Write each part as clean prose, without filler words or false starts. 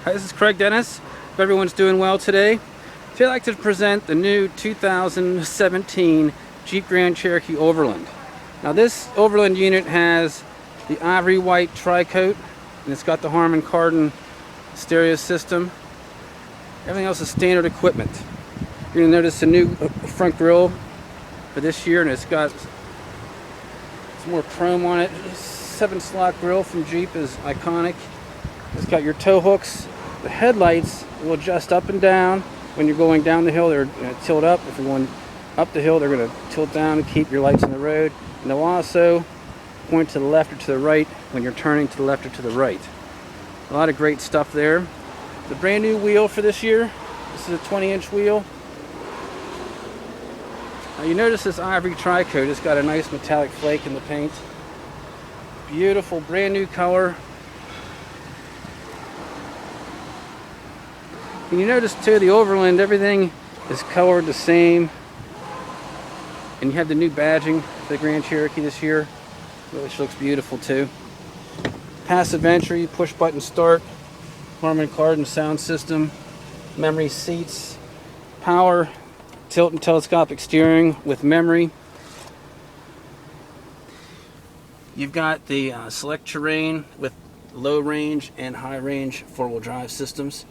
Hi, this is Craig Dennis. Hope everyone's doing well today. Today I'd like to present the new 2017 Jeep Grand Cherokee Overland. Now this Overland unit has the ivory white tri-coat, and it's got the Harman Kardon stereo system. Everything else is standard equipment. You're going to notice a new front grille for this year, and it's got some more chrome on it. 7-slot grille from Jeep is iconic. It's got your tow hooks. The headlights will adjust up and down. When you're going down the hill, they're going to tilt up. If you're going up the hill, they're going to tilt down and keep your lights on the road. And they'll also point to the left or to the right when you're turning to the left or to the right. A lot of great stuff there. The brand new wheel for this year. This is a 20-inch wheel. Now you notice this ivory tri-coat. It's got a nice metallic flake in the paint. Beautiful brand new color. And you notice too, the Overland, everything is colored the same. And you have the new badging for the Grand Cherokee this year, which looks beautiful too. Passive entry, push button start, Harman Kardon sound system, memory seats, power, tilt and telescopic steering with memory. You've got the select terrain with low range and high range four-wheel drive systems,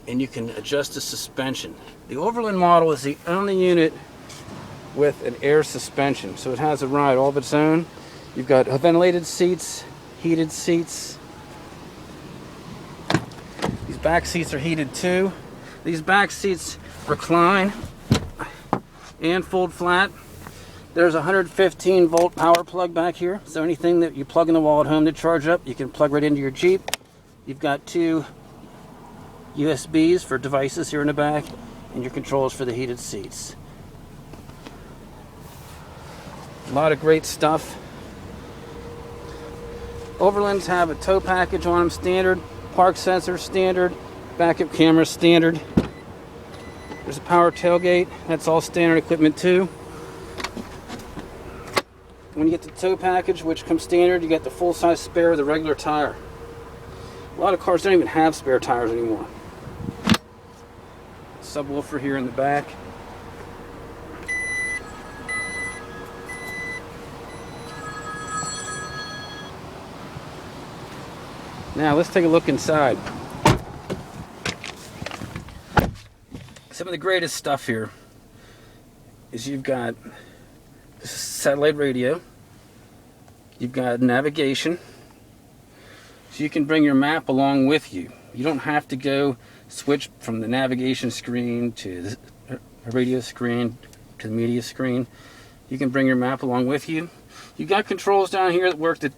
and you can adjust the suspension. The Overland model is the only unit with an air suspension, so it has a ride all of its own. You've got ventilated seats, heated seats. These back seats are heated too. These back seats recline and fold flat. There's a 115 volt power plug back here, so anything that you plug in the wall at home to charge up, you can plug right into your Jeep. You've got 2 USBs for devices here in the back, and your controls for the heated seats. A lot of great stuff. Overlands have a tow package on them standard, park sensor standard, backup camera standard. There's a power tailgate, that's all standard equipment too. When you get the tow package, which comes standard, you get the full-size spare with a regular tire. A lot of cars don't even have spare tires anymore. Subwoofer here in the back. Now let's take a look inside. Some of the greatest stuff here is you've got satellite radio, you've got navigation, so you can bring your map along with you. You don't have to go switch from the navigation screen to the radio screen to the media screen. You can bring your map along with you. You've got controls down here that work the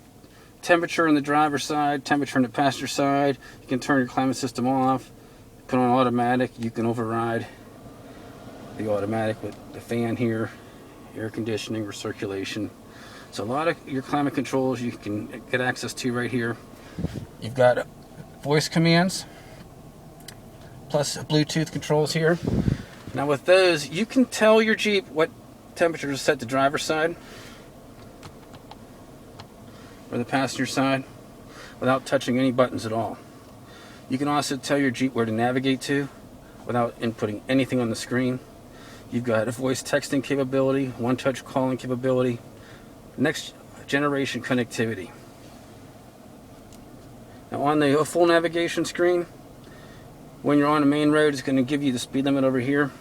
temperature on the driver's side, temperature on the passenger side. You can turn your climate system off, put on automatic. You can override the automatic with the fan here, air conditioning, recirculation. So a lot of your climate controls you can get access to right here. You've got voice commands plus Bluetooth controls here. Now with those, you can tell your Jeep what temperature to set the driver's side or the passenger side without touching any buttons at all. You can also tell your Jeep where to navigate to without inputting anything on the screen. You've got a voice texting capability, one-touch calling capability, next generation connectivity. Now on the full navigation screen, when you're on a main road, it's going to give you the speed limit over here.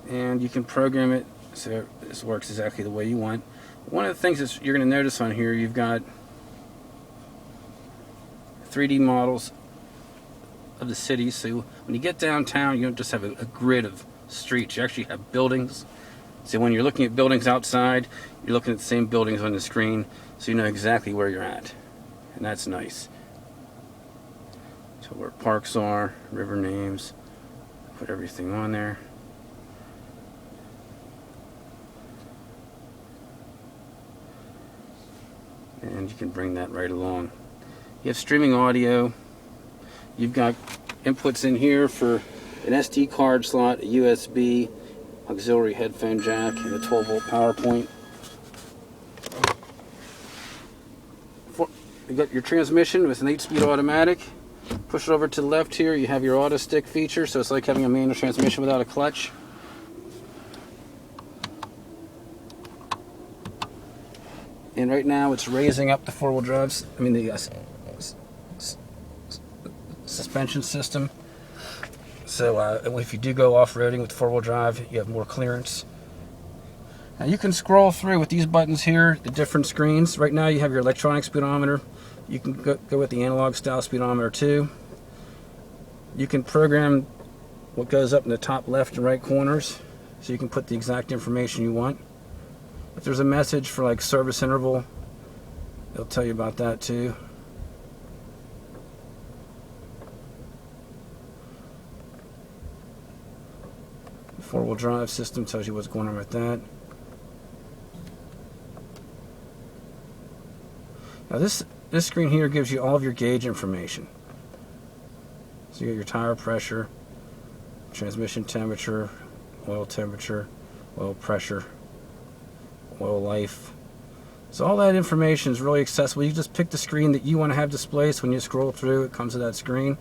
And you can program it so this works exactly the way you want. One of the things that you're going to notice on here, you've got 3D models of the city. So when you get downtown, you don't just have a grid of streets. You actually have buildings. So when you're looking at buildings outside, you're looking at the same buildings on the screen, so you know exactly where you're at. And that's nice. So where parks are, river names, put everything on there. And you can bring that right along. You have streaming audio. You've got inputs in here for an SD card slot, a USB, auxiliary headphone jack, and a 12-volt power point. You got your transmission with an 8-speed automatic. Push it over to the left here, you have your auto stick feature, so it's like having a manual transmission without a clutch. And right now it's raising up the four-wheel drives, the suspension system. So if you do go off-roading with four-wheel drive, you have more clearance. Now you can scroll through with these buttons here, the different screens. Right now you have your electronic speedometer. You can go with the analog style speedometer too. You can program what goes up in the top left and right corners, so you can put the exact information you want. If there's a message for like service interval, it'll tell you about that too. The four-wheel drive system tells you what's going on with that. Now this screen here gives you all of your gauge information. So you get your tire pressure, transmission temperature, oil pressure, oil life. So all that information is really accessible. You just pick the screen that you want to have displayed. So when you scroll through, it comes to that screen.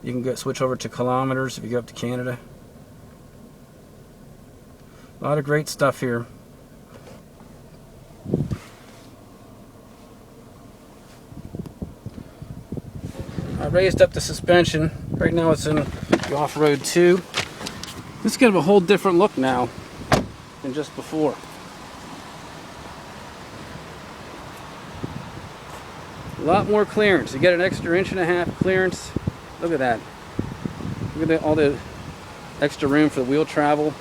You can switch over to kilometers if you go up to Canada. A lot of great stuff here. I raised up the suspension. Right now it's in the off-road 2. This gives a whole different look now than just before. A lot more clearance. You get an extra 1.5 inch clearance. Look at that. Look at all the extra room for the wheel travel.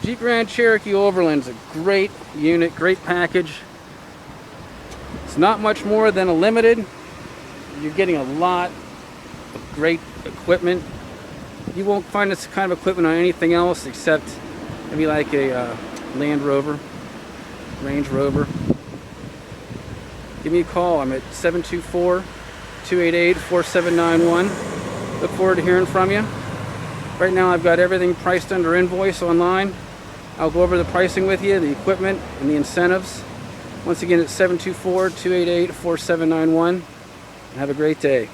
Jeep Grand Cherokee Overland is a great unit, great package. It's not much more than a limited. You're getting a lot of great equipment. You won't find this kind of equipment on anything else except maybe like a Land Rover, Range Rover. Give me a call. I'm at 724-288-4791. Look forward to hearing from you. Right now I've got everything priced under invoice online. I'll go over the pricing with you, the equipment, and the incentives. Once again, it's 724-288-4791. Have a great day.